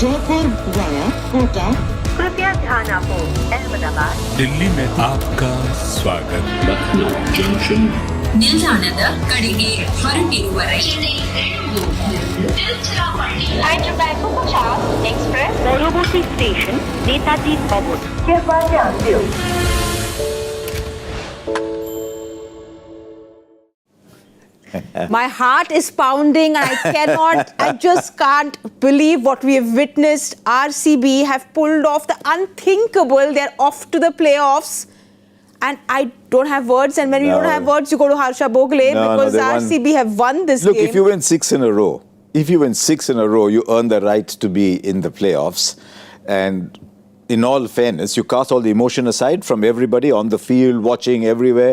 Jaipur via Kota कृपया ध्यान आपो अहमदाबाद दिल्ली में आपका स्वागत लखनऊ जंक्शन ನಿಲ್ದಾಣದ ಕಡೆಗೆ ಹೊರಟಿರುವರೆ Hyderabad 50 एक्सप्रेस পরবর্তী স্টেশন নেতাজি ভবন कृपया ध्यान दियो My heart is pounding and I just can't believe what we have witnessed. RCB have pulled off the unthinkable. They're off to the playoffs. And I don't have words. And when you don't have words, you go to Harsha Bhogle because RCB have won this game. Look, if you win 6 in a row, you earn the right to be in the playoffs. And in all fairness, you cast all the emotion aside from everybody on the field, watching everywhere.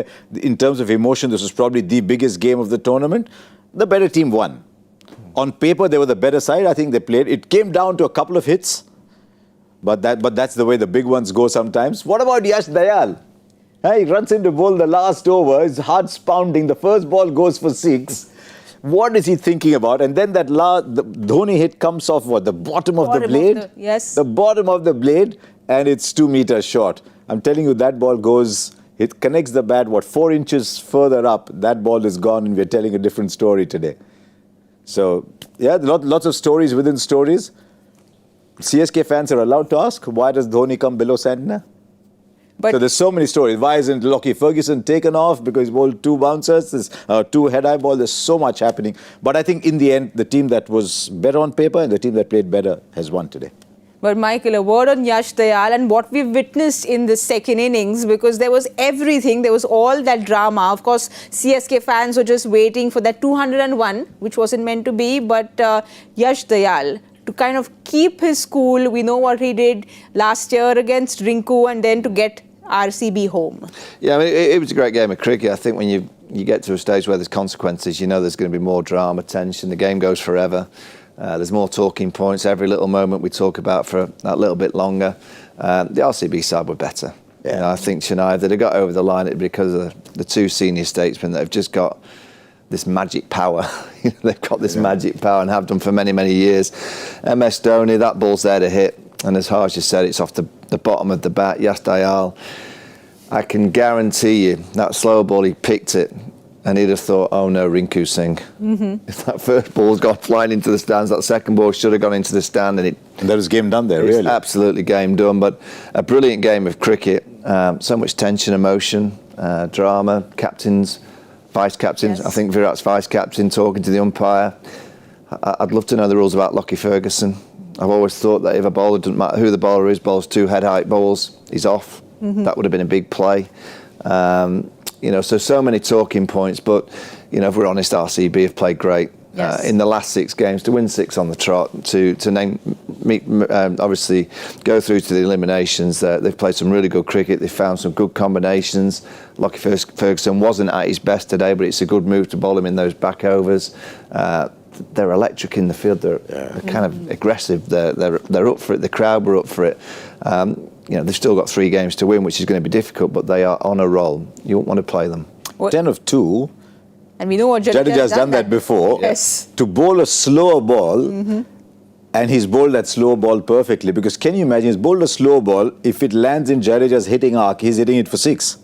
In terms of emotion, this was probably the biggest game of the tournament. The better team won. On paper, they were the better side. I think they played. It came down to a couple of hits. But that's the way the big ones go sometimes. What about Yash Dayal? He runs into bowl the last over. His heart's pounding. The first ball goes for 6. What is he thinking about? And then the Dhoni hit comes off what? The bottom of the blade? Yes. The bottom of the blade, and it's 2 meters short. I'm telling you, that ball goes, it connects the bat, 4 inches further up. That ball is gone, and we're telling a different story today. So, yeah, lots of stories within stories. CSK fans are allowed to ask, why does Dhoni come below Santner? So there's so many stories. Why isn't Lockie Ferguson taken off? Because he bowled 2 bouncers, there's 2 head-high balls. There's so much happening. But I think in the end, the team that was better on paper and the team that played better has won today. But Michael, a word on Yash Dayal and what we've witnessed in the second innings, because there was everything. There was all that drama. Of course, CSK fans were just waiting for that 201, which wasn't meant to be. But Yash Dayal, to kind of keep his cool, we know what he did last year against Rinku and then to get RCB home. Yeah, I mean, it was a great game of cricket. I think when you get to a stage where there's consequences, you know there's going to be more drama, tension, the game goes forever. There's more talking points. Every little moment we talk about for that little bit longer. The RCB side were better. Yeah. You know, I think Chennai, if they'd have got over the line, it'd be because of the 2 senior statesmen that have just got this magic power. They've got this magic power and have done for many, many years. MS Dhoni, that ball's there to hit. And as Harsha said, it's off the bottom of the bat. Yash Dayal, I can guarantee you that slow ball, he picked it and he'd have thought, oh no, Rinku Singh. Mm-hmm. If that first ball's gone flying into the stands, that second ball should have gone into the stand. And there was game done there, really. Absolutely game done. But a brilliant game of cricket. So much tension, emotion, drama, captains, vice captains. Yes. I think Virat's vice captain talking to the umpire. I'd love to know the rules about Lockie Ferguson. I've always thought that if a bowler, doesn't matter who the bowler is, bowls 2 head-height balls, he's off. Mm-hmm. That would have been a big play. You know, so many talking points. But, you know, if we're honest, RCB have played great. Yes. In the last 6 games, to win 6 on the trot, to obviously go through to the eliminations. They've played some really good cricket. They've found some good combinations. Lockie Ferguson wasn't at his best today, but it's a good move to bowl him in those back overs. They're electric in the field. They're kind of aggressive. They're up for it. The crowd were up for it. You know, they've still got 3 games to win, which is going to be difficult, but they are on a roll. You won't want to play them. 10 of 2. And we know what Jadeja's done that before. Yes. To bowl a slower ball, and he's bowled that slow ball perfectly. Because can you imagine, he's bowled a slow ball. If it lands in Jadeja's hitting arc, he's hitting it for 6.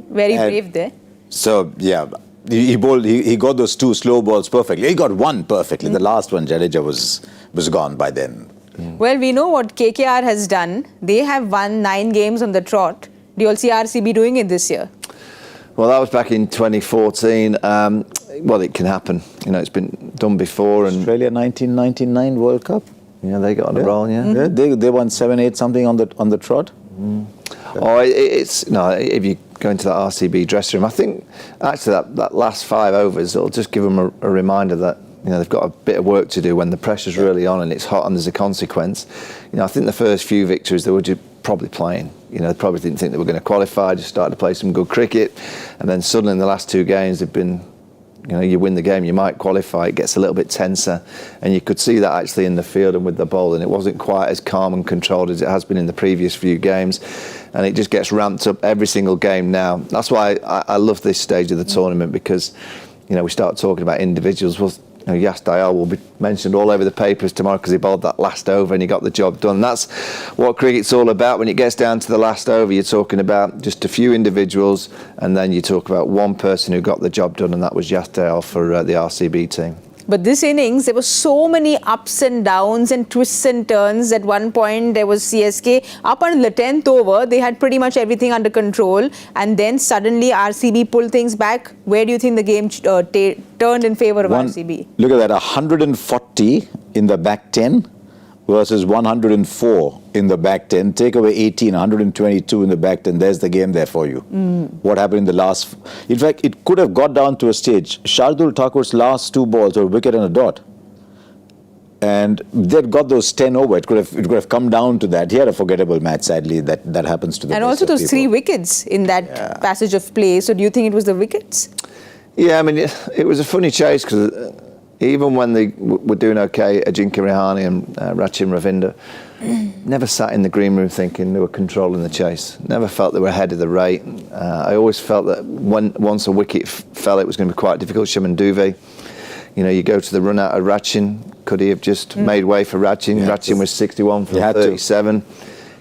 Very brave there. So, yeah. He got those 2 slow balls perfectly. He got 1 perfectly. The last one, Jadeja was gone by then. Well, we know what KKR has done. They have won 9 games on the trot. Do you all see RCB doing it this year? Well, that was back in 2014. Well, it can happen. You know, it's been done before. And Australia 1999 World Cup. Yeah, they got on a roll. Yeah, yeah, they won 7-8 something on the trot. Oh, it's no. If you go into that RCB dressing room, I think actually that last 5 overs, it'll just give them a reminder that, you know, they've got a bit of work to do when the pressure's really on and it's hot and there's a consequence. You know, I think the first few victories they were just probably playing. You know, they probably didn't think they were going to qualify. Just started to play some good cricket, and then suddenly in the last 2 games they've been, you know, you win the game, you might qualify. It gets a little bit tenser, and you could see that actually in the field and with the bowling. It wasn't quite as calm and controlled as it has been in the previous few games, and it just gets ramped up every single game now. That's why I love this stage of the tournament, because, you know, we start talking about individuals. Well, Yash Dayal will be mentioned all over the papers tomorrow because he bowled that last over and he got the job done. That's what cricket's all about. When it gets down to the last over, you're talking about just a few individuals, and then you talk about one person who got the job done, and that was Yash Dayal for the RCB team. But this innings, there were so many ups and downs and twists and turns. At one point, there was CSK. Up until the 10th over, they had pretty much everything under control. And then suddenly RCB pulled things back. Where do you think the game turned in favour of RCB? Look at that, 140 in the back 10 versus 104 in the back 10. Take away 18, 122 in the back 10. There's the game there for you. What happened in the last... In fact, it could have got down to a stage. Shardul Thakur's last 2 balls were a wicket and a dot. And they'd got those 10 over. It could have come down to that. He had a forgettable match, sadly. That happens to the best. And also of those people. 3 wickets in that passage of play. So do you think it was the wickets? Yeah, I mean, it was a funny chase because... even when they were doing okay, Ajinkya Rahane and Rachin Ravindra never sat in the green room thinking they were controlling the chase. Never felt they were ahead of the rate. I always felt that once a wicket fell, it was going to be quite difficult. Shaman Duvey, you go to the run out of Rachin. Could he have just made way for Rachin? Rachin was 61 for 37.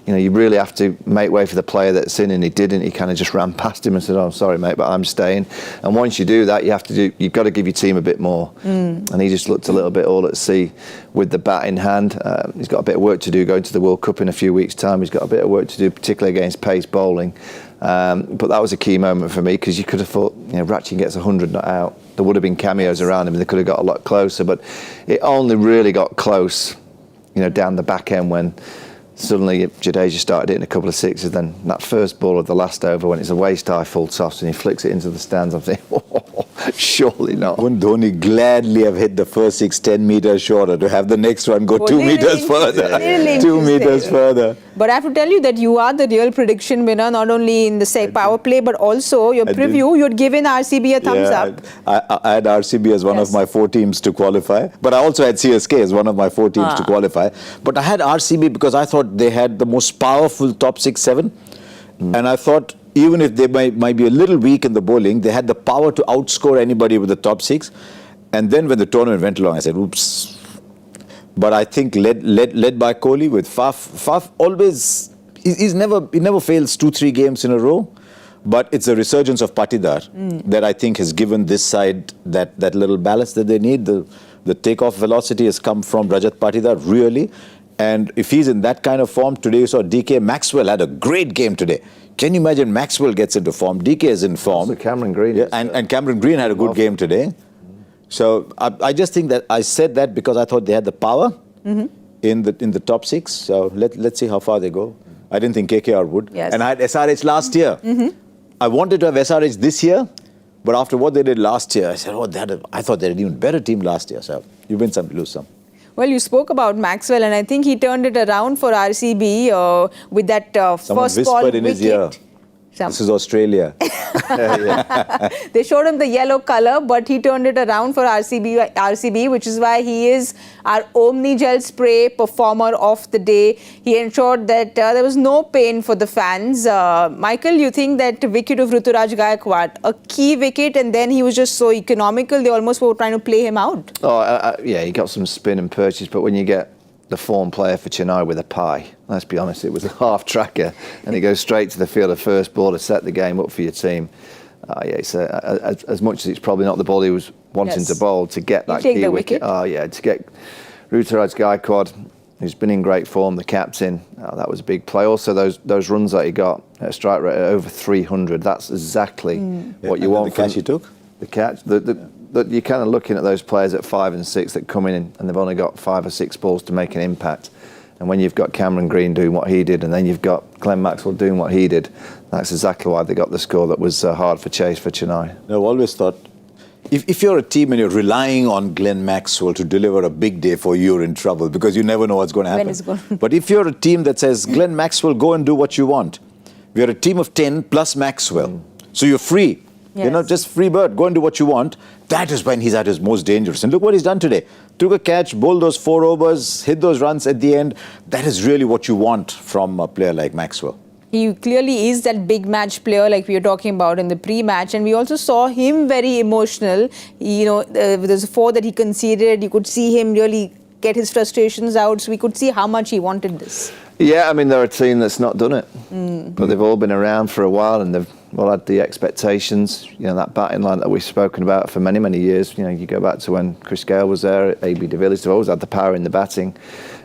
You really have to make way for the player that's in, and he didn't. He kind of just ran past him and said, "Oh, sorry, mate, but I'm staying." And once you do that, you've got to give your team a bit more. And he just looked a little bit all at sea with the bat in hand. He's got a bit of work to do going to the World Cup in a few weeks' time. He's got a bit of work to do, particularly against pace bowling. But that was a key moment for me because you could have thought, Rachin gets 100 not out. There would have been cameos around him, and they could have got a lot closer. But it only really got close, down the back end when. Suddenly Jadeja started hitting a couple of sixes. Then that first ball of the last over, when it's a waist-high full toss and he flicks it into the stands, I'm thinking, surely not. Wouldn't Dhoni gladly have hit the first 6 10 meters shorter to have the next one go 2 meters further? 2 meters further. But I have to tell you that you are the real prediction winner, not only in the power play, but also your preview. You had given RCB a thumbs up. I had RCB as one of my 4 teams to qualify. But I also had CSK as one of my 4 teams to qualify. But I had RCB because I thought they had the most powerful top 6-7. And I thought even if they might be a little weak in the bowling, they had the power to outscore anybody with the top 6. And then when the tournament went along, I said, oops. But I think led by Kohli with Faf always, he never fails 2-3 games in a row. But it's a resurgence of Patidar that I think has given this side that little ballast that they need. The takeoff velocity has come from Rajat Patidar, really. And if he's in that kind of form, today you saw DK. Maxwell had a great game today. Can you imagine Maxwell gets into form? DK is in form. Also Cameron Green. Yeah, and Cameron Green had a good game today. So I just think that I said that because I thought they had the power in the top 6. So let's see how far they go. I didn't think KKR would. Yes. And I had SRH last year. I wanted to have SRH this year, but after what they did last year, I said, I thought they had an even better team last year. So you win some, lose some. Well, you spoke about Maxwell, and I think he turned it around for RCB with that Someone first ball whispered in his ear. This is Australia. They showed him the yellow colour, but he turned it around for RCB, which is why he is our Omni Gel Spray performer of the day. He ensured that there was no pain for the fans. Michael, you think that wicket of Ruturaj Gaikwad, a key wicket, and then he was just so economical, they almost were trying to play him out? Yeah, he got some spin and purchase, but when you get the form player for Chennai with a pie, let's be honest, it was a half tracker, and he goes straight to the field of first ball to set the game up for your team. It's as much as it's probably not the ball he was wanting to bowl, to get that key wicket. To get Ruturaj Gaikwad, who's been in great form, the captain, that was a big play. Also, those runs that he got at a strike rate at over 300, that's exactly what you want. The catch he took? The catch, you're kind of looking at those players at 5 and 6 that come in and they've only got 5 or 6 balls to make an impact. And when you've got Cameron Green doing what he did, and then you've got Glenn Maxwell doing what he did, that's exactly why they got the score that was hard for chase for Chennai. I've always thought, if you're a team and you're relying on Glenn Maxwell to deliver a big day for you, you're in trouble because you never know what's going to happen. But if you're a team that says, Glenn Maxwell, go and do what you want. We're a team of 10 plus Maxwell. So you're free. Yes. Just free bird, go and do what you want. That is when he's at his most dangerous. And look what he's done today. Took a catch, bowled those 4 overs, hit those runs at the end. That is really what you want from a player like Maxwell. He clearly is that big match player like we were talking about in the pre-match, and we also saw him very emotional. There's a 4 that he conceded. You could see him really get his frustrations out, so we could see how much he wanted this. Yeah, I mean, they're a team that's not done it, but they've all been around for a while, and they've all had the expectations. That batting line that we've spoken about for many, many years. You go back to when Chris Gale was there, AB de Villiers, they've always had the power in the batting,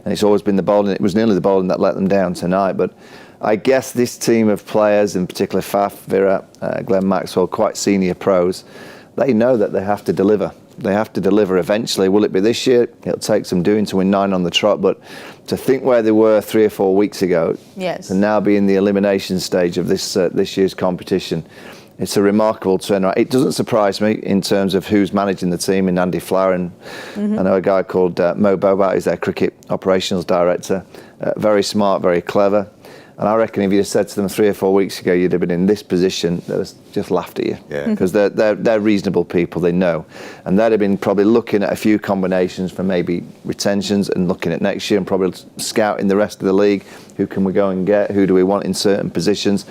and it's always been the bowling. It was nearly the bowling that let them down tonight, but I guess this team of players, in particular Faf, Virat, Glenn Maxwell, quite senior pros, they know that they have to deliver. They have to deliver eventually. Will it be this year? It'll take some doing to win 9 on the trot, but to think where they were 3 or 4 weeks ago, yes, and now be in the elimination stage of this year's competition, it's a remarkable turnaround. It doesn't surprise me in terms of who's managing the team in Andy Flower, and I know a guy called Mo Bobat, who's their cricket operations director. Very smart, very clever. And I reckon if you'd have said to them 3 or 4 weeks ago you'd have been in this position, they'd have just laughed at you. Because they're reasonable people, they know. And they'd have been probably looking at a few combinations for maybe retentions and looking at next year and probably scouting the rest of the league. Who can we go and get? Who do we want in certain positions?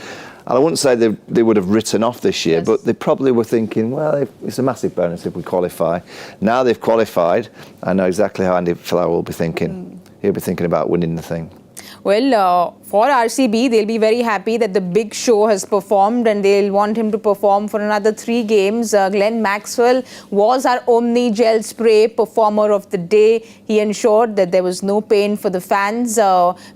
And I wouldn't say they would have written off this year, but they probably were thinking, well, it's a massive bonus if we qualify. Now they've qualified, I know exactly how Andy Flower will be thinking. He'll be thinking about winning the thing. Well, for RCB, they'll be very happy that the big show has performed, and they'll want him to perform for another 3 games. Glenn Maxwell was our Omni Gel Spray Performer of the Day. He ensured that there was no pain for the fans.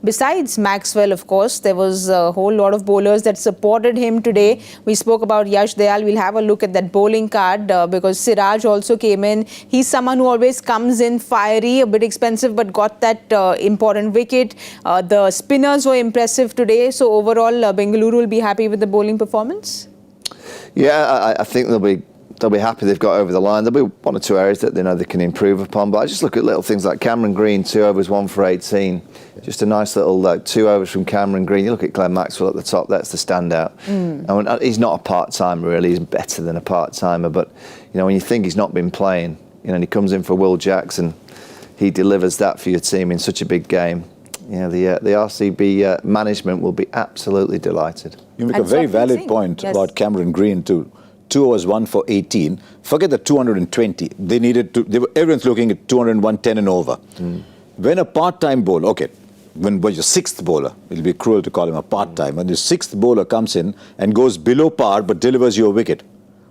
Besides Maxwell, of course, there was a whole lot of bowlers that supported him today. We spoke about Yash Dayal. We'll have a look at that bowling card because Siraj also came in. He's someone who always comes in fiery, a bit expensive, but got that important wicket. The spinners were impressive today. So overall, Bengaluru will be happy with the bowling performance? Yeah, I think they'll be happy they've got over the line. There'll be 1 or 2 areas that they know they can improve upon. But I just look at little things like Cameron Green, 2 overs, 1 for 18. Just a nice little 2 overs from Cameron Green. You look at Glenn Maxwell at the top, that's the standout. I mean, he's not a part-timer really, he's better than a part-timer. But, when you think he's not been playing, and he comes in for Will Jackson, he delivers that for your team in such a big game. The RCB management will be absolutely delighted. You make a very valid point about Cameron Green too. 2 overs, 1 for 18. Forget the 220. They needed to. Everyone's looking at 201, 10 and over. When a part-time bowler, when your 6th bowler, it'll be cruel to call him a part-time. When the 6th bowler comes in and goes below par but delivers you a wicket,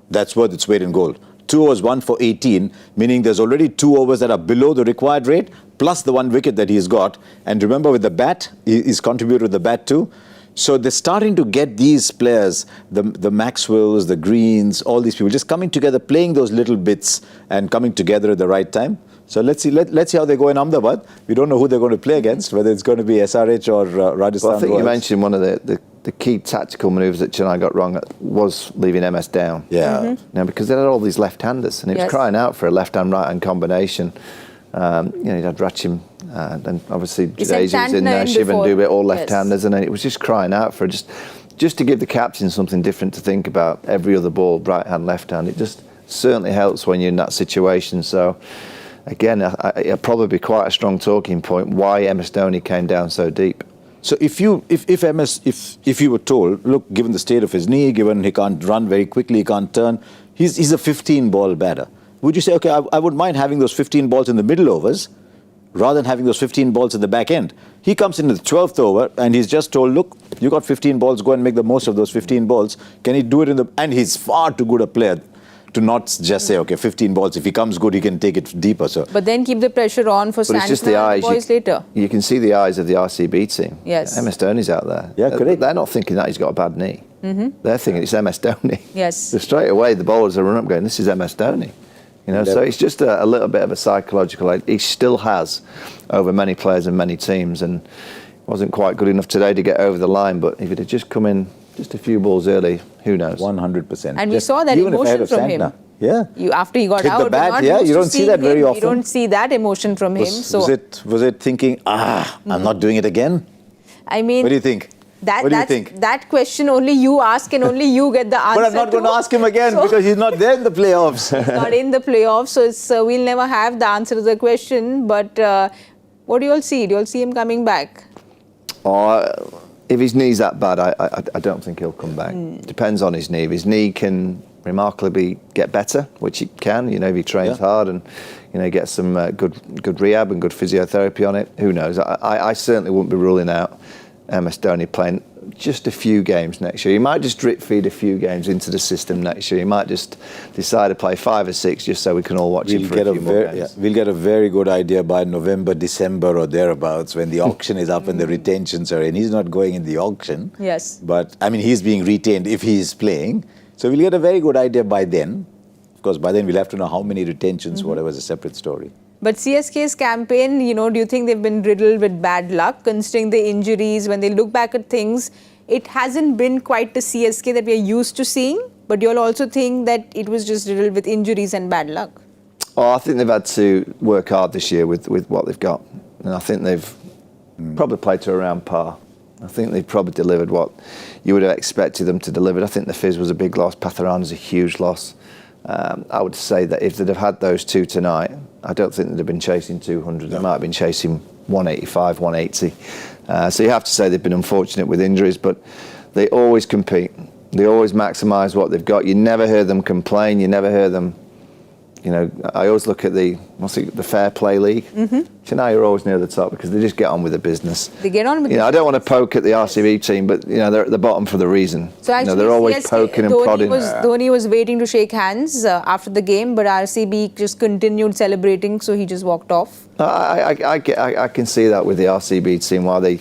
that's worth its weight in gold. 2 overs, 1 for 18, meaning there's already 2 overs that are below the required rate, plus the 1 wicket that he's got. And remember, with the bat, he's contributed with the bat too. So they're starting to get these players, the Maxwells, the Greens, all these people just coming together, playing those little bits and coming together at the right time. So let's see how they go in Ahmedabad. We don't know who they're going to play against, whether it's going to be SRH or Rajasthan. Well, I think Royals. You mentioned one of the key tactical manoeuvres that Chennai got wrong was leaving MS down. Yeah. Because they had all these left-handers, and it was crying out for a left-hand, right-hand combination. You'd had Ratcham, and obviously Jadeja's in there, Shivan Dubey, all left-handers, and it was just crying out for just to give the captain something different to think about. Every other ball, right-hand, left-hand. It just certainly helps when you're in that situation. So, again, it'll probably be quite a strong talking point why MS Dhoni came down so deep. So if you were told, look, given the state of his knee, given he can't run very quickly, he can't turn, he's a 15-ball batter. Would you say, okay, I would mind having those 15 balls in the middle overs rather than having those 15 balls at the back end? He comes into the 12th over and he's just told, look, you got 15 balls, go and make the most of those 15 balls. Can he do it and he's far too good a player to not just say, okay, 15 balls. If he comes good, he can take it deeper. So, but then keep the pressure on for Santner and boys later. You can see the eyes of the RCB team. Yes. MS Dhoni's out there. Yeah, correct. They're not thinking that he's got a bad knee. They're thinking it's MS Dhoni. Yes. So straight away, the bowlers are running up going, this is MS Dhoni. So it's just a little bit of a psychological. He still has over many players and many teams, and wasn't quite good enough today to get over the line. But if it had just come in just a few balls early, who knows? 100%. And we saw that emotion from him. Yeah. After he got hit out, the bat, you don't see that very often. You don't see that emotion from him. So was it thinking, I'm not doing it again? I mean, what do you think? What do you think? That question only you ask and only you get the answer. But I'm not going to ask him again because he's not there in the playoffs. He's not in the playoffs, so we'll never have the answer to the question. But what do you all see? Do you all see him coming back? if his knee's that bad, I don't think he'll come back. Depends on his knee. If his knee can remarkably get better, which it can, you know, if he trains hard and, you know, get some good rehab and good physiotherapy on it, who knows? I certainly wouldn't be ruling out MS Dhoni playing just a few games next year. He might just drip feed a few games into the system next year. He might just decide to play 5 or 6 just so we can all watch him for a few more games. We'll get a very good idea by November, December or thereabouts when the auction is up and the retentions are in. He's not going in the auction. Yes. But, I mean, he's being retained if he is playing. So we'll get a very good idea by then. Of course, by then we'll have to know how many retentions, whatever is a separate story. But CSK's campaign, you know, do you think they've been riddled with bad luck, considering the injuries? When they look back at things, it hasn't been quite the CSK that we're used to seeing. But you'll also think that it was just riddled with injuries and bad luck. Oh, I think they've had to work hard this year with what they've got. And I think they've probably played to around par. I think they've probably delivered what you would have expected them to deliver. I think the Fizz was a big loss. Patharana's a huge loss. I would say that if they'd have had those two tonight, I don't think they'd have been chasing 200. They might have been chasing 185, 180. So you have to say they've been unfortunate with injuries, but they always compete. They always maximise what they've got. You never hear them complain. You never hear them, you know, I always look at the Fair Play League. Chennai are always near the top because they just get on with the business. They get on with I don't want to poke at the RCB team, but, you know, they're at the bottom for the reason. So actually, they're always CSK, poking and prodding. Dhoni was waiting to shake hands after the game, but RCB just continued celebrating, so he just walked off. I can see that with the RCB team, while they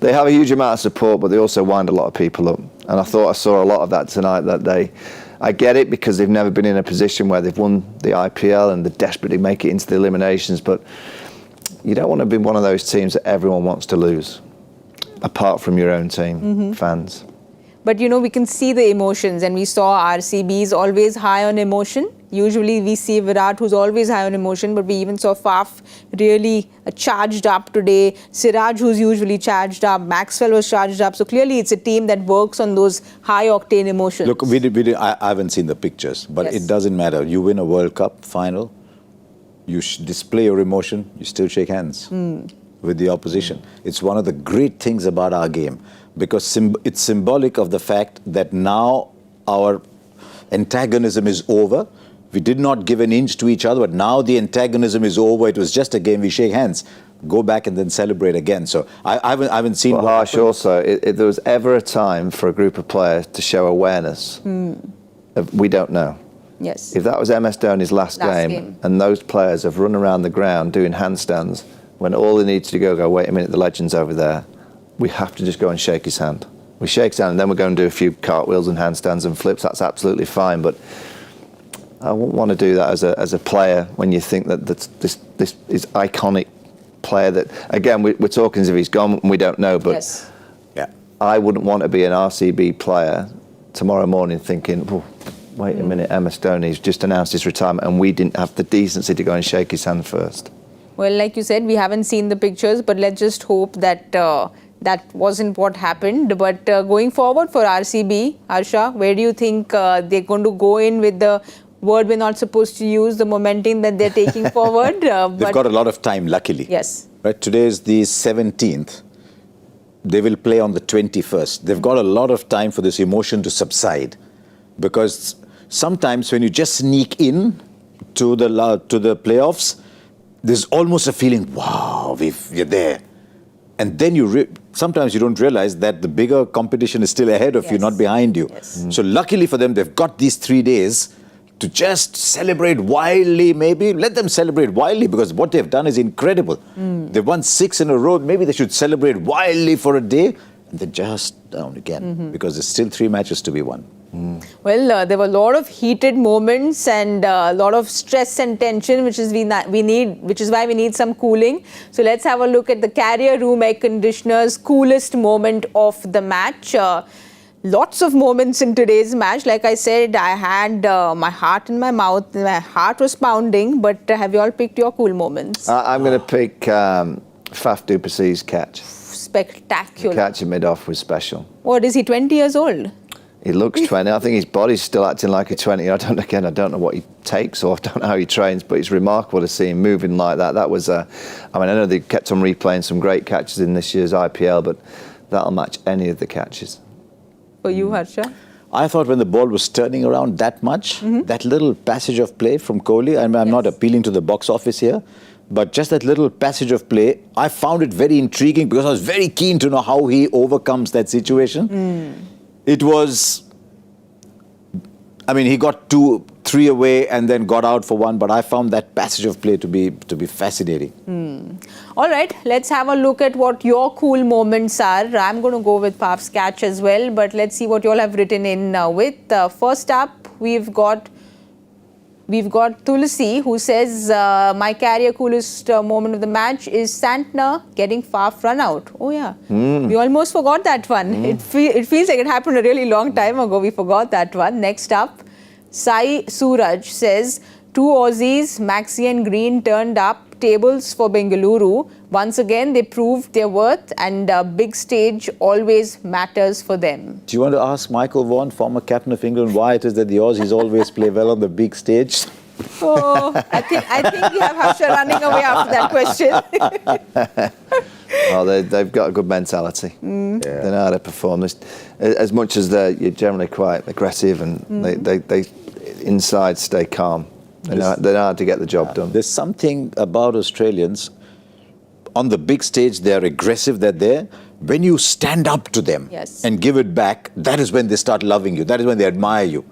have a huge amount of support, but they also wind a lot of people up. And I thought I saw a lot of that tonight that day. I get it because they've never been in a position where they've won the IPL and they desperately make it into the eliminations, but you don't want to be one of those teams that everyone wants to lose, apart from your own team, fans. But, you know, we can see the emotions, and we saw RCB's always high on emotion. Usually we see Virat, who's always high on emotion, but we even saw Faf really charged up today. Siraj, who's usually charged up. Maxwell was charged up. So clearly it's a team that works on those high-octane emotions. Look, I haven't seen the pictures, but Yes. it doesn't matter. You win a World Cup final, you display your emotion, you still shake hands with the opposition. It's one of the great things about our game, because it's symbolic of the fact that now our antagonism is over. We did not give an inch to each other, but now the antagonism is over. It was just a game. We shake hands, go back and then celebrate again. So I haven't seen... But Harsh, also, if there was ever a time for a group of players to show awareness, we don't know. Yes. If that was MS Dhoni's last game and those players have run around the ground doing handstands, when all they need to go, wait a minute, the legend's over there, we have to just go and shake his hand. We shake his hand and then we're going to do a few cartwheels and handstands and flips. That's absolutely fine, but I wouldn't want to do that as a player when you think that this is iconic player that, again, we're talking as if he's gone and we don't know, but Yes. Yeah. I wouldn't want to be an RCB player tomorrow morning thinking, oh, wait a minute, MS Dhoni's just announced his retirement and we didn't have the decency to go and shake his hand first. Well, like you said, we haven't seen the pictures, but let's just hope that that wasn't what happened. But going forward for RCB, Harsha, where do you think they're going to go in with the word we're not supposed to use, the momentum that they're taking forward? They've got a lot of time, luckily. Yes. Right, today is the 17th. They will play on the 21st. They've got a lot of time for this emotion to subside, because sometimes when you just sneak in to the playoffs, there's almost a feeling, wow, you're there. And then sometimes you don't realize that the bigger competition is still ahead of you, not behind you. Yes. So luckily for them, they've got these 3 days to just celebrate wildly, maybe. Let them celebrate wildly, because what they've done is incredible. They've won 6 in a row. Maybe they should celebrate wildly for a day and then just down again, because there's still 3 matches to be won. Well, there were a lot of heated moments and a lot of stress and tension, which is why we need some cooling. So let's have a look at the carrier room air conditioner's coolest moment of the match. Lots of moments in today's match. Like I said, I had my heart in my mouth. My heart was pounding. But have you all picked your cool moments? I'm going to pick Faf du Plessis' catch. Spectacular. Catching mid-off was special. What, is he 20 years old? He looks 20. I think his body's still acting like a 20. I don't know what he takes or I don't know how he trains, but it's remarkable to see him moving like that. That was, I know they kept on replaying some great catches in this year's IPL, but that'll match any of the catches. For you, Harsha? I thought when the ball was turning around that much, that little passage of play from Kohli, I'm not appealing to the box office here, but just that little passage of play, I found it very intriguing because I was very keen to know how he overcomes that situation. It was, I mean, he got 2-3 away and then got out for one, but I found that passage of play to be fascinating. All right, let's have a look at what your cool moments are. I'm going to go with Faf's catch as well, but let's see what you all have written in with. First up, we've got Tulsi, who says, my career coolest moment of the match is Santner getting Faf run out. Oh yeah, we almost forgot that one. It feels like it happened a really long time ago. We forgot that one. Next up, Sai Suraj says, 2 Aussies, Maxi and Green turned up tables for Bengaluru. Once again, they proved their worth, and big stage always matters for them. Do you want to ask Michael Vaughan, former captain of England, why it is that the Aussies always play well on the big stage? Oh, I think we have Harsha running away after that question. Oh, they've got a good mentality. They know how to perform. As much as you're generally quite aggressive, and they inside stay calm. They know how to get the job done. There's something about Australians, on the big stage, they're aggressive, they're there. When you stand up to them and give it back, that is when they start loving you. That is when they admire you.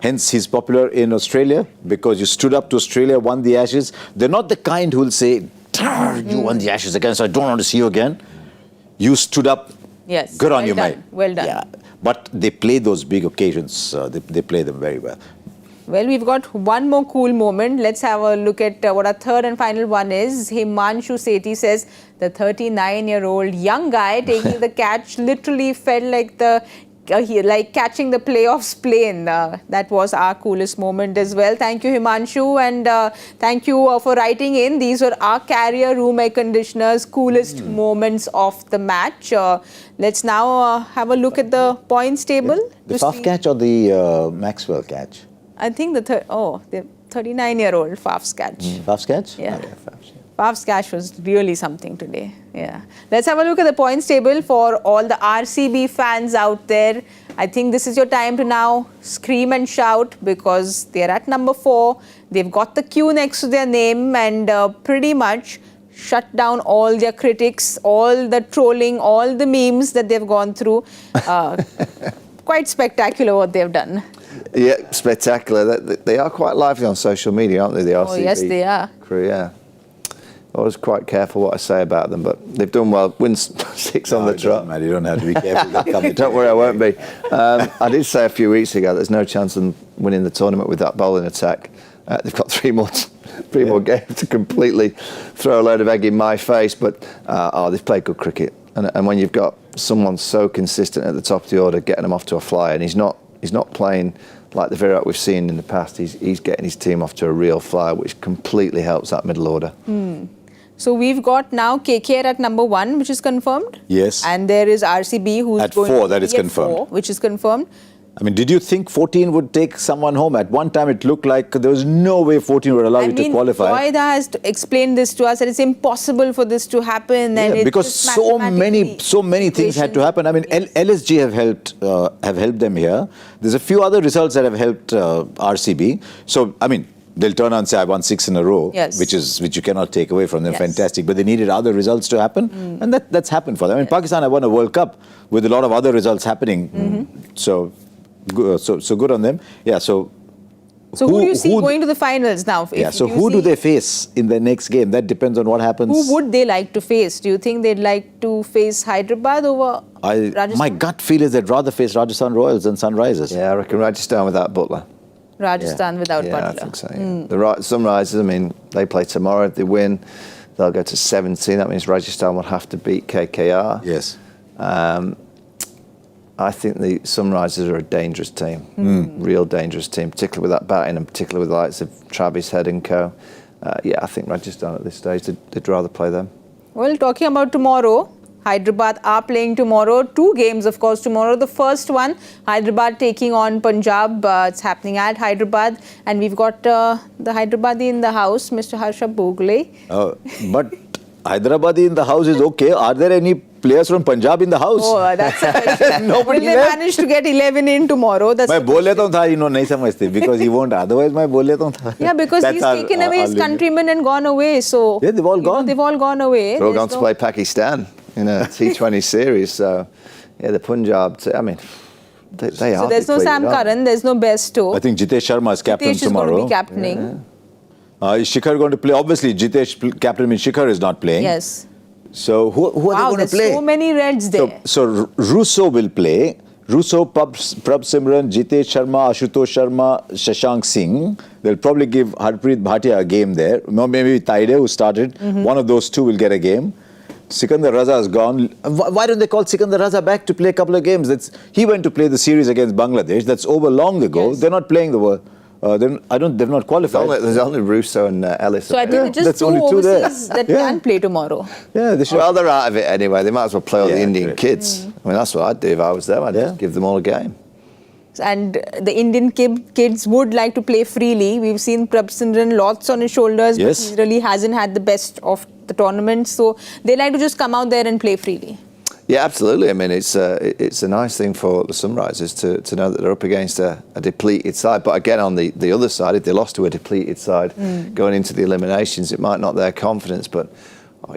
Hence, he's popular in Australia because you stood up to Australia, won the Ashes. They're not the kind who will say, you won the Ashes again, so I don't want to see you again. You stood up. Yes. Good on you, mate. Well done. Yeah. But they play those big occasions. They play them very well. Well, we've got one more cool moment. Let's have a look at what our third and final one is. Himanshu Sethi says, the 39-year-old young guy taking the catch literally felt like like catching the playoffs plane. That was our coolest moment as well. Thank you, Himanshu, and thank you for writing in. These were our carrier room air conditioners coolest moments of the match. Let's now have a look at the points table. The Faf catch or the Maxwell catch? I think the 39-year-old Faf's catch. Faf's catch? Yeah. Oh, Faf's, yeah. Faf's catch was really something today. Yeah. Let's have a look at the points table for all the RCB fans out there. I think this is your time to now scream and shout because they're at number 4. They've got the Q next to their name and pretty much shut down all their critics, all the trolling, all the memes that they've gone through. Quite spectacular what they've done. Yeah, spectacular. They are quite lively on social media, aren't they, the RCB yes, they are. crew, yeah. I was quite careful what I say about them, but they've done well. Wins 6 on the trot. You don't have to be careful. Don't worry, I won't be. I did say a few weeks ago there's no chance of them winning the tournament with that bowling attack. They've got 3 more games to completely throw a load of egg in my face, but they've played good cricket. And when you've got someone so consistent at the top of the order, getting them off to a flyer, and he's not playing like the Virat we've seen in the past. He's getting his team off to a real flyer, which completely helps that middle order. So we've got now KKR at number 1, which is confirmed. Yes. And there is RCB who's at going 4, to that be is at confirmed. 4, which is confirmed. I mean, did you think 14 would take someone home? At one time, it looked like there was no way 14 would allow you to qualify. Joyda has explained this to us that it's impossible for this to happen. And because so many things had to happen. I mean, LSG have helped them here. There's a few other results that have helped RCB. So, I mean, they'll turn around and say, I won 6 in a row, which you cannot take away from them. Yes. Fantastic. But they needed other results to happen, and that's happened for them. I mean, Pakistan have won a World Cup with a lot of other results happening. So good on them. Yeah, so who do you see going to the finals now? So who do they face in the next game? That depends on what happens. Who would they like to face? Do you think they'd like to face Hyderabad over Rajasthan? My gut feel is they'd rather face Rajasthan Royals than Sunrisers. Yeah, I reckon Rajasthan without Butler. Rajasthan without Butler. Yeah, I think so. Yeah. The Sunrisers, I mean, they play tomorrow. If they win, they'll go to 17. That means Rajasthan will have to beat KKR. Yes. I think the Sunrisers are a dangerous team, real dangerous team, particularly with that batting and particularly with the likes of Travis Head and co. I think Rajasthan at this stage, they'd rather play them. Well, talking about tomorrow, Hyderabad are playing tomorrow. 2 games, of course, tomorrow. The first one, Hyderabad taking on Punjab. It's happening at Hyderabad. And we've got the Hyderabadi in the house, Mr. Harsha Bhogle. But Hyderabadi in the house is okay. Are there any players from Punjab in the house. Oh, that's a question. Nobody Will they left. manage to get 11 in tomorrow? That's मैं the बोल लेता हूँ था, नहीं समझते, because he won't. Otherwise, मैं बोल लेता हूँ था. Yeah, because That's he's our- taken away his limit. countrymen and gone away. So Yeah, they've all gone. They've all gone away. They're all There's gone to play Pakistan in a T20 series. So, yeah, the Punjab, I mean, they are. So there's no Sam depleted, aren't Curran, there's no Besto. I think Jitesh Sharma is captain Jitesh is tomorrow. going to be captaining. Is Shikhar going to play? Obviously, captain means Shikhar is not playing. Yes. So who are Wow, they going there's to play? so many reds there. So Russo will play. Russo, Prab Simran, Jitesh Sharma, Ashutosh Sharma, Shashank Singh. They'll probably give Harpreet Bhatia a game there. Maybe Taide, who started. One of those two will get a game. Sikandar Raza is gone. Why don't they call Sikandar Raza back to play a couple of games? He went to play the series against Bangladesh. That's over long ago. Yes. They're not playing the world. They've not qualified. There's only Russo and Ellis. So I think it's just that's two only two there. overseas that Yeah. can play tomorrow. Yeah, they should. Well, they're out of it anyway. They might as well play all the Yeah, Indian correct. kids. I mean, that's what I'd do if I was them. I'd just give them all a game. And the Indian kids would like to play freely. We've seen Prabhsindran lots on his shoulders, Yes. but he really hasn't had the best of the tournament. So they like to just come out there and play freely. Yeah, absolutely. I mean, it's a nice thing for the Sunrisers to know that they're up against a depleted side. But again, on the other side, if they lost to a depleted side going into the eliminations, it might knock their confidence. But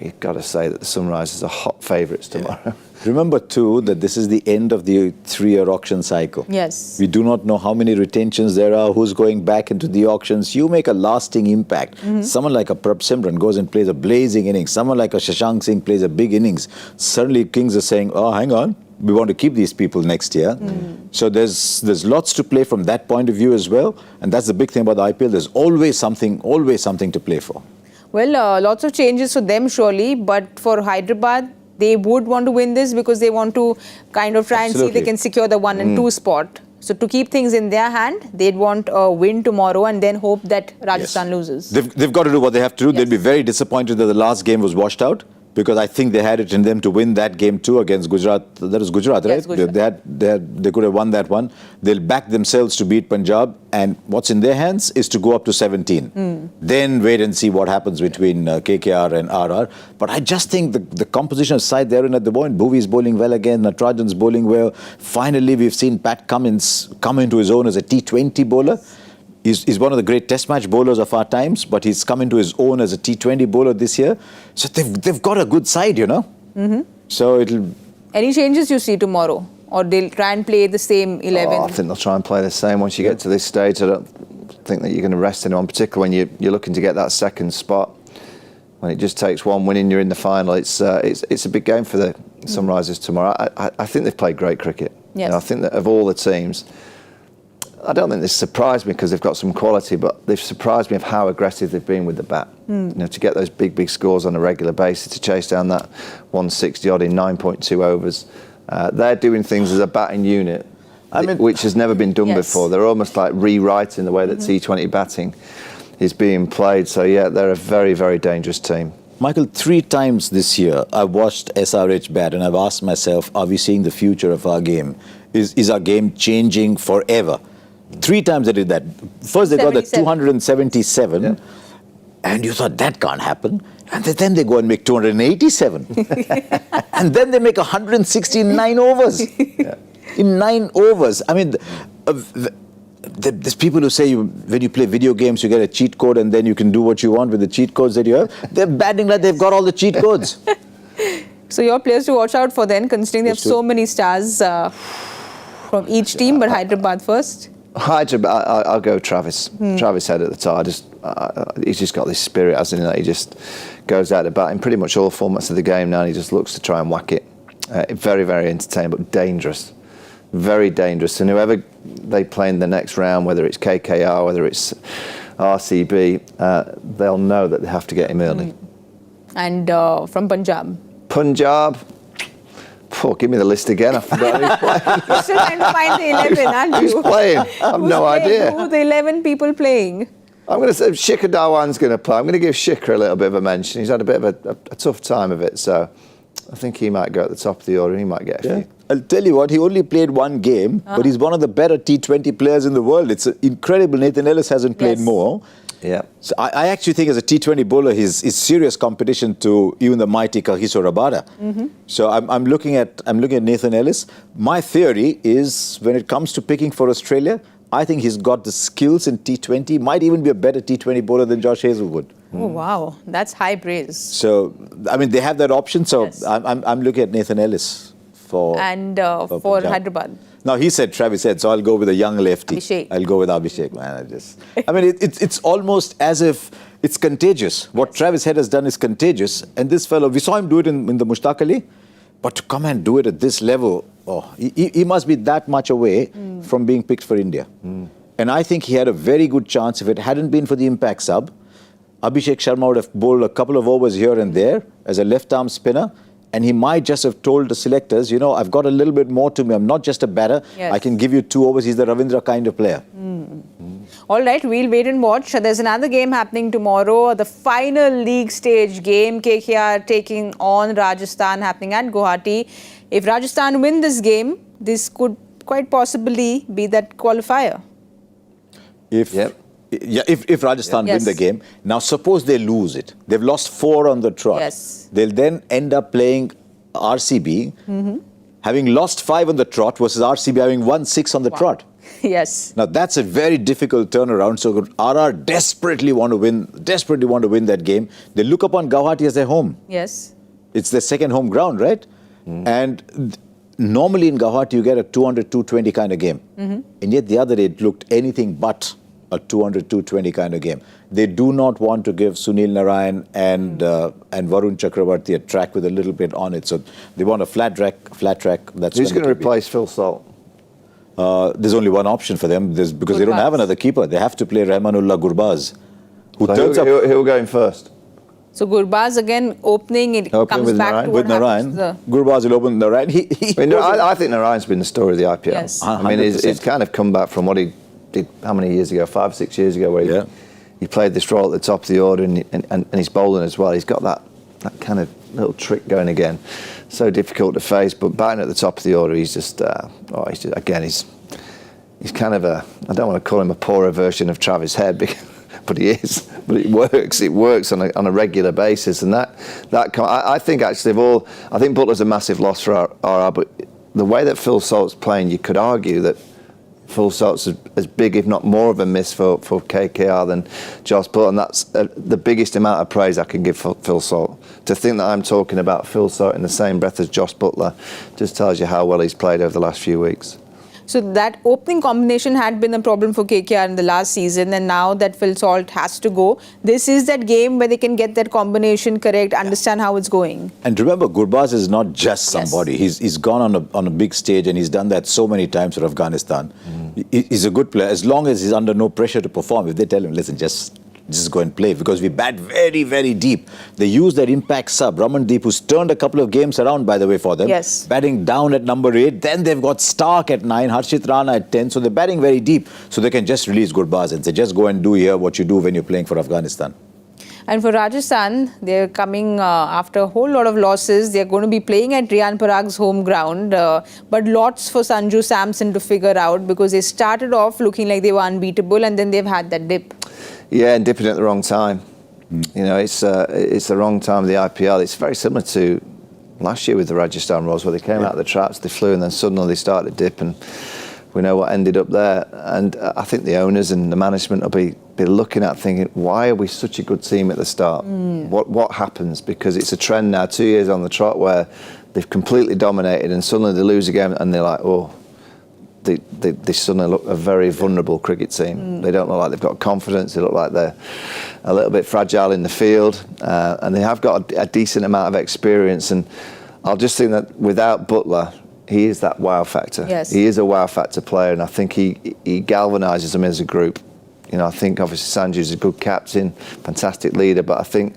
you've got to say that the Sunrisers are hot favourites tomorrow. Remember too that this is the end of the 3-year auction cycle. Yes. We do not know how many retentions there are, who's going back into the auctions. You make a lasting impact. Someone like a Prab Simran goes and plays a blazing innings. Someone like a Shashank Singh plays a big innings. Suddenly Kings are saying, oh, hang on, we want to keep these people next year. So there's lots to play from that point of view as well. And that's the big thing about the IPL. There's always something to play for. Well, lots of changes for them surely, but for Hyderabad, they would want to win this because they want to kind of try and see if they Absolutely. can secure the 1 and 2 spot. So to keep things in their hand, they'd want a win tomorrow and then hope that Rajasthan loses. They've got to do what they have to do. Yes. They'll be very disappointed that the last game was washed out, because I think they had it in them to win that game too against Gujarat. That was Gujarat, right? Yes, Gujarat. They could have won that one. They'll back themselves to beat Punjab, and what's in their hands is to go up to 17. Then wait and see what happens between KKR and RR. But I just think the composition of side they're in at the moment, Bhuvi's bowling well again, Natarajan's bowling well. Finally, we've seen Pat Cummins come into his own as a T20 bowler. He's one of the great test match bowlers of our times, but he's come into his own as a T20 bowler this year. So they've got a good side, you know. So it'll... Any changes you see tomorrow? Or they'll try and play the same 11? I think they'll try and play the same once you get to this stage. I don't think that you're going to rest anyone, particularly when you're looking to get that second spot. When it just takes one win and you're in the final, it's a big game for the Sunrisers tomorrow. I think they've played great cricket. Yes. You know, I think that of all the teams, I don't think they've surprised me because they've got some quality, but they've surprised me of how aggressive they've been with the bat. You know, to get those big scores on a regular basis, to chase down that 160 odd in 9.2 overs. They're doing things as a batting unit, which has never been done Yes. before. They're almost like rewriting the way that T20 batting is being played. So yeah, they're a very, very dangerous team. Michael, 3 times this year I've watched SRH bat and I've asked myself, are we seeing the future of our game? Is our game changing forever? 3 times they did that. First they got the 277 and you thought that can't happen. And then they go and make 287. And then they make 169 overs. In 9 overs. I mean, there's people who say when you play video games, you get a cheat code and then you can do what you want with the cheat codes that you have. They're batting like they've got all the cheat codes. So your players to watch out for then, considering they have so many stars from each team, but Hyderabad first. Hyderabad, I'll go Travis. Travis Head at the top. He's just got this spirit, hasn't he? That he just goes out to bat in pretty much all formats of the game now. And he just looks to try and whack it. Very, very entertaining, but dangerous. Very dangerous. And whoever they play in the next round, whether it's KKR, whether it's RCB, they'll know that they have to get him early. And from Punjab. Punjab. Oh, give me the list again. I forgot who's playing. You're still trying to find the 11, aren't you? Who's playing? I have no idea. Who are the 11 people playing? I'm going to say Shikhar Dhawan's going to play. I'm going to give Shikhar a little bit of a mention. He's had a bit of a tough time of it, so I think he might go at the top of the order. He might get a few. I'll tell you what, he only played 1 game, but he's one of the better T20 players in the world. It's incredible. Nathan Ellis hasn't played more. Yeah. So I actually think as a T20 bowler, he's serious competition to even the mighty Kagiso Rabada. So I'm looking at Nathan Ellis. My theory is when it comes to picking for Australia, I think he's got the skills in T20, might even be a better T20 bowler than Josh Hazlewood. Oh, wow. That's high praise. So, I mean, they have that option. So Yes. I'm looking at Nathan Ellis for For Punjab. Hyderabad. Now, Travis said, so I'll go with a young lefty. Abhishek. I'll go with Abhishek, man. I mean, it's almost as if it's contagious. What Travis Head has done is contagious. And this fellow, we saw him do it in the Mushtaq Ali, but to come and do it at this level, he must be that much away from being picked for India. And I think he had a very good chance. If it hadn't been for the impact sub, Abhishek Sharma would have bowled a couple of overs here and there as a left-arm spinner. And he might just have told the selectors, I've got a little bit more to me. I'm not just a batter. Yes. I can give you 2 overs. He's the Ravindra kind of player. All right, we'll wait and watch. There's another game happening tomorrow, the final league stage game, KKR taking on Rajasthan, happening at Guwahati. If Rajasthan win this game, this could quite possibly be that qualifier. If Rajasthan win the game, now suppose they lose it. They've lost 4 on the trot. Yes. They'll then end up playing RCB, having lost 5 on the trot versus RCB having won 6 on the trot. Yes. Now that's a very difficult turnaround. So RR desperately want to win that game. They look upon Guwahati as their home. Yes. It's their second home ground, right? And normally in Guwahati you get a 200-220 kind of game. And yet the other day it looked anything but a 200-220 kind of game. They do not want to give Sunil Narayan and Varun Chakravarti a track with a little bit on it. So they want a flat track. That's Who's going to replace Phil Salt? There's only one option for them because they don't have another keeper. They have to play Rahmanullah Gurbaz, who turns up. Who'll go in first? So Gurbaz again opening, it comes with back Narayan. to With what Narayan. happens to Gurbaz will open Narayan. I think Narayan's been the story of the IPL. Yes. I mean, he's 100%. kind of come back from what he did, how many years ago? 5 or 6 years ago, where he played this role at the top of the order and he's bowling as well. He's got that kind of little trick going again. So difficult to face, but batting at the top of the order, he's just he's kind of I don't want to call him a poorer version of Travis Head, but he is. But it works on a regular basis, and I think actually I think Butler's a massive loss for RR, but the way that Phil Salt's playing, you could argue that Phil Salt's as big, if not more of a miss for KKR than Josh Butler, and that's the biggest amount of praise I can give for Phil Salt. To think that I'm talking about Phil Salt in the same breath as Josh Butler just tells you how well he's played over the last few weeks. So that opening combination had been a problem for KKR in the last season, and now that Phil Salt has to go, this is that game where they can get that combination correct, understand how it's going. And remember, Gurbaz is not just somebody. Yes. He's gone on a big stage, and he's done that so many times for Afghanistan. He's a good player as long as he's under no pressure to perform. If they tell him, listen, just go and play, because we bat very, very deep. They use their impact sub, Ramandeep, who's turned a couple of games around, by the way, for them. Yes. Batting down at number 8. Then they've got Stark at 9, Harshit Rana at 10. So they're batting very deep. So they can just release Gurbaz and say, just go and do here what you do when you're playing for Afghanistan. And for Rajasthan, they're coming after a whole lot of losses. They're going to be playing at Riyan Parag's home ground. But lots for Sanju Samson to figure out, because they started off looking like they were unbeatable, and then they've had that dip. Yeah, and dipping at the wrong time. It's the wrong time of the IPL. It's very similar to last year with the Rajasthan Royals, where they came out of the traps, they flew, and then suddenly they started to dip, and we know what ended up there. And I think the owners and the management will be looking at thinking, why are we such a good team at the start? What happens? Because it's a trend now, 2 years on the trot, where they've completely dominated, and suddenly they lose a game, and they're like, oh. They suddenly look a very vulnerable cricket team. They don't look like they've got confidence. They look like they're a little bit fragile in the field, and they have got a decent amount of experience. And I'll just think that without Butler, he is that wow factor. Yes. He is a wow factor player, and I think he galvanises them as a group. I think obviously Sanju's a good captain, fantastic leader, but I think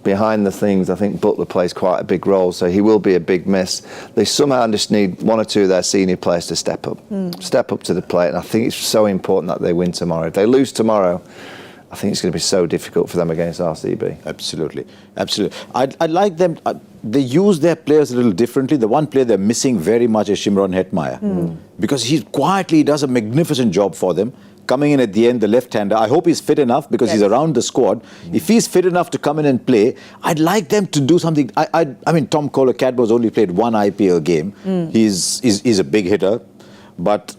behind the things, I think Butler plays quite a big role, so he will be a big miss. They somehow just need 1 or 2 of their senior players to step up to the plate, and I think it's so important that they win tomorrow. If they lose tomorrow, I think it's going to be so difficult for them against RCB. Absolutely. I like them. They use their players a little differently. The one player they're missing very much is Shimron Hetmeyer, because he quietly does a magnificent job for them. coming in at the end, the left-hander. I hope he's fit enough because he's around the squad. If he's fit enough to come in and play, I'd like them to do something. I mean, Tom Kohler-Cadbo's only played one IPL game. He's a big hitter, but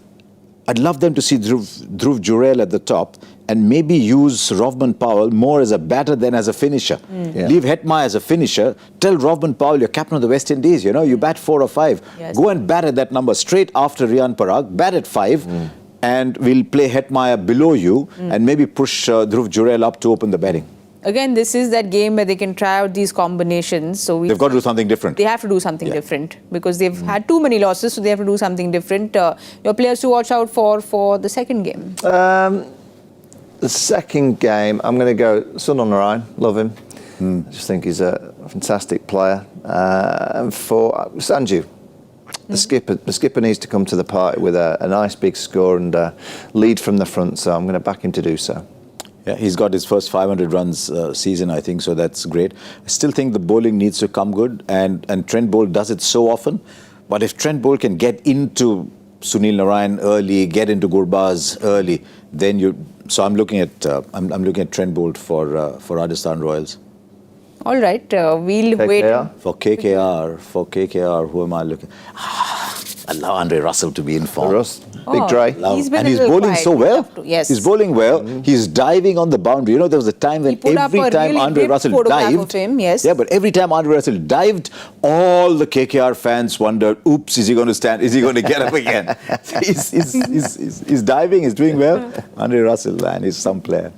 I'd love them to see Dhruv Jurel at the top and maybe use Rovman Powell more as a batter than as a finisher. Leave Hetmyer as a finisher. Tell Rovman Powell, you're captain of the West Indies, you bat 4 or 5. Go and bat at that number straight after Riyan Parag. Bat at 5 and we'll play Hetmyer below you and maybe push Dhruv Jurel up to open the batting. Again, this is that game where they can try out these combinations. So they've got to do something different. They have to do something different because they've had too many losses, so they have to do something different. Your players to watch out for the second game. The second game, I'm going to go Sunil Narine. Love him. I just think he's a fantastic player. And for Sanju, the skipper needs to come to the party with a nice big score and lead from the front. So I'm going to back him to do so. Yeah, he's got his first 500 runs season, I think, so that's great. I still think the bowling needs to come good, and Trent Boult does it so often. But if Trent Boult can get into Sunil Narine early, get into Cricbuzz early, then So I'm looking at Trent Boult for Rajasthan Royals. All right, we'll KKR? wait. For KKR, who am I looking? Allow Andre Russell to be in form. Big Dre. He's been and a he's little bowling quiet. so well. Yes. He's bowling well. He's diving on the boundary. There was a time when every time Andre Russell dived, but every time Andre Russell dived, all the KKR fans wondered, oops, is he going to stand? Is he going to get up again? He's diving, he's doing well. Andre Russell, man, he's some player.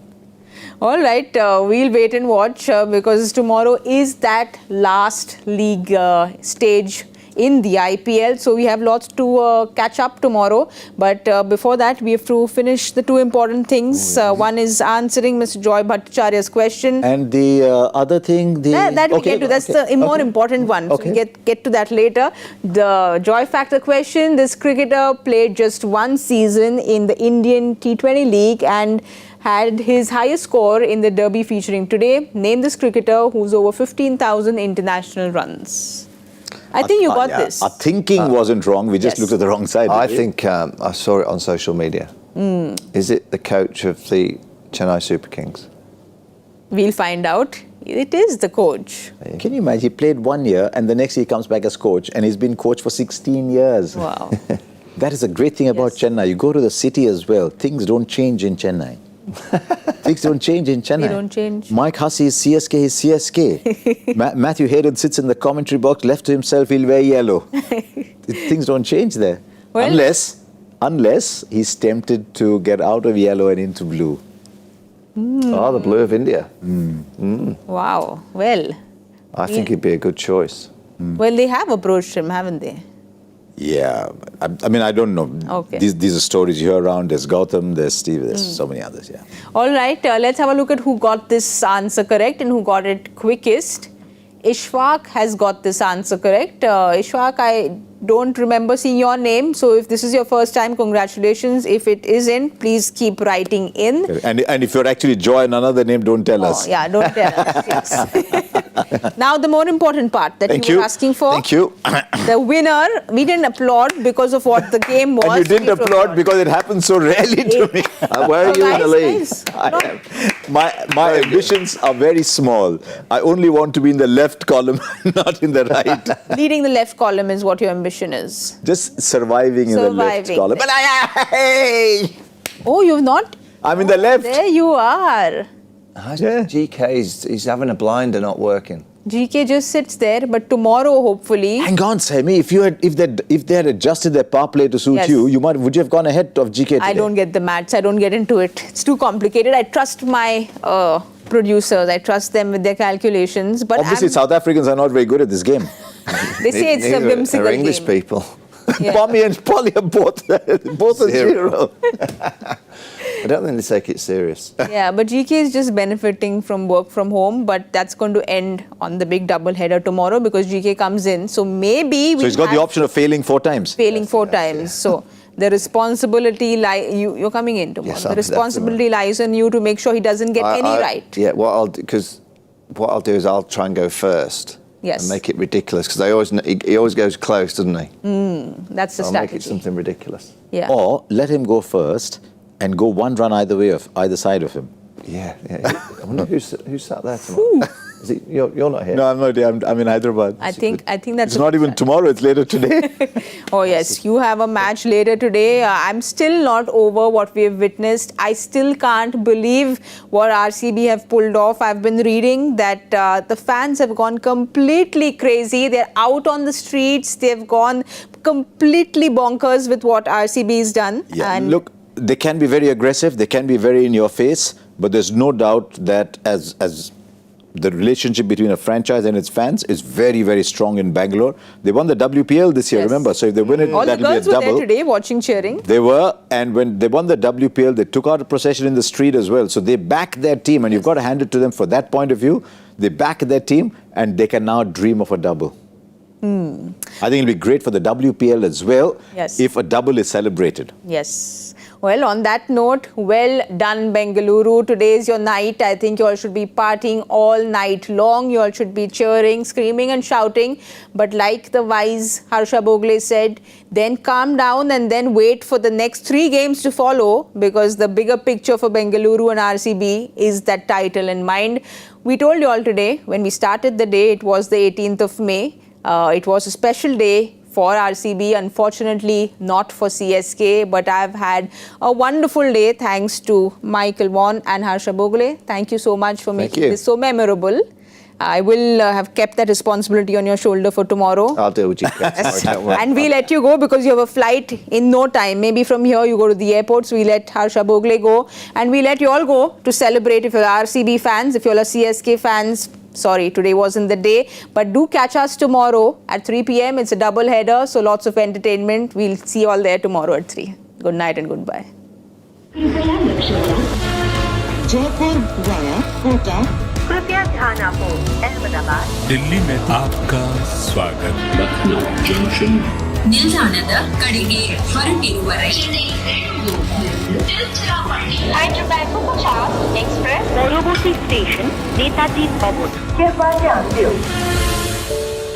All right, we'll wait and watch because tomorrow is that last league stage in the IPL. So we have lots to catch up tomorrow. But before that, we have to finish the two important things. One is answering Mr. Joy Bhattacharya's question. And the other thing, that we'll get to. That's the more important one. So we'll get to that later. The Joy Factor question. This cricketer played just one season in the Indian T20 League and had his highest score in the derby featuring today. Name this cricketer who's over 15,000 international runs. I think you got this. Our thinking wasn't wrong. We just looked at the wrong side. I think I saw it on social media. Is it the coach of the Chennai Super Kings? We'll find out. It is the coach. Can you imagine? He played 1 year and the next year he comes back as coach and he's been coach for 16 years. Wow. That is a great thing about Chennai. You go to the city as well. Things don't change in Chennai. Things don't change in Chennai. They don't change. Mike Hussey is CSK, is CSK. Matthew Hayden sits in the commentary box, left to himself, he'll wear yellow. Things don't change there. Well, unless he's tempted to get out of yellow and into blue. Oh, the blue of India. Wow. Well, I think he'd be a good choice. Well, they have approached him, haven't they? Yeah, I mean, I don't know. Okay. These are stories you hear around. There's Gautam, there's Steve, there's so many others, yeah. All right, let's have a look at who got this answer correct and who got it quickest. Ishwak has got this answer correct. Ishwak, I don't remember seeing your name. So if this is your first time, congratulations. If it isn't, please keep writing in. And if you're actually Joy and another name, don't tell us. Yeah, don't tell us. Yes. Now the more important part that you were asking for. Thank you. The winner, we didn't applaud because of what the game was. And you didn't applaud because it happens so rarely to me. Where are you in the league? My ambitions are very small. I only want to be in the left column, not in the right. Leading the left column is what your ambition is. Just surviving in the left column. But hey! Oh, you've not? I'm in the left. There you are. GK's he's having a blinder not working. GK just sits there, but tomorrow, hopefully. Hang on, Sammy. If they had adjusted their power play to suit you, would you have gone ahead of GK today? I don't get the maths. I don't get into it. It's too complicated. I trust my producers. I trust them with their calculations. But obviously, South Africans are not very good at this game. They say it's a whimsical game. English people. Yeah. Pommy and Polly are both are zero. I don't think they take it serious. Yeah, but GK is just benefiting from work from home, but that's going to end on the big double header tomorrow because GK comes in. So maybe So he's got the option of failing 4 times. Failing 4 times. So the responsibility you're coming in tomorrow. Yes, the responsibility lies on you to make sure he doesn't get any right. Yeah, what I'll do is I'll try and go first. Yes. And make it ridiculous because he always goes close, doesn't he? That's the I'll strategy. make it something ridiculous. Yeah. Or let him go first and go one run either side of him. Yeah. I wonder who's sat there tomorrow. Is it, you're not here? No, I'm not. I'm in Hyderabad. I think that's It's not even tomorrow. It's later today. Oh yes, you have a match later today. I'm still not over what we have witnessed. I still can't believe what RCB have pulled off. I've been reading that the fans have gone completely crazy. They're out on the streets. They've gone completely bonkers with what RCB has done. Yeah. And look, they can be very aggressive. They can be very in your face. But there's no doubt that as the relationship between a franchise and its fans is very, very strong in Bangalore. They won the WPL this year, Yes. remember? So if they win it, All the that'll be a girls were double. there today watching, cheering. They were, and when they won the WPL, they took out a procession in the street as well. So they back their team, and you've got to hand it to them for that point of view. They back their team, and they can now dream of a double. I think it'll be great for the WPL as well if a double is celebrated. Yes. Well, on that note, well done, Bengaluru. Today is your night. I think you all should be partying all night long. You all should be cheering, screaming and shouting. But like the wise Harsha Bhogle said, then calm down and then wait for the next 3 games to follow, because the bigger picture for Bengaluru and RCB is that title in mind. We told you all today, when we started the day, it was the 18th of May. It was a special day for RCB, unfortunately not for CSK, but I've had a wonderful day thanks to Michael Vaughan and Harsha Bhogle. Thank you so much for making this so memorable. I will have kept that responsibility on your shoulder for tomorrow. I'll deal with you tomorrow. And we let you go because you have a flight in no time. Maybe from here you go to the airport, so we let Harsha Bhogle go. And we let you all go to celebrate if you're RCB fans, if you're CSK fans. Sorry, today wasn't the day, but do catch us tomorrow at 3 p.m. It's a double header, so lots of entertainment. We'll see you all there tomorrow at 3. Good night and goodbye. Jaipur via Kota. कृपया ध्यान आपो अहमदाबाद दिल्ली में आपका स्वागत ನಿಲ್ದಾಣದ ಕಡೆಗೆ ಹೊರಟಿರುವ ರೈಲು Hyderabad को 50 एक्सप्रेस পরবর্তী স্টেশন নেতাজি ভবন कृपया ध्यान दियो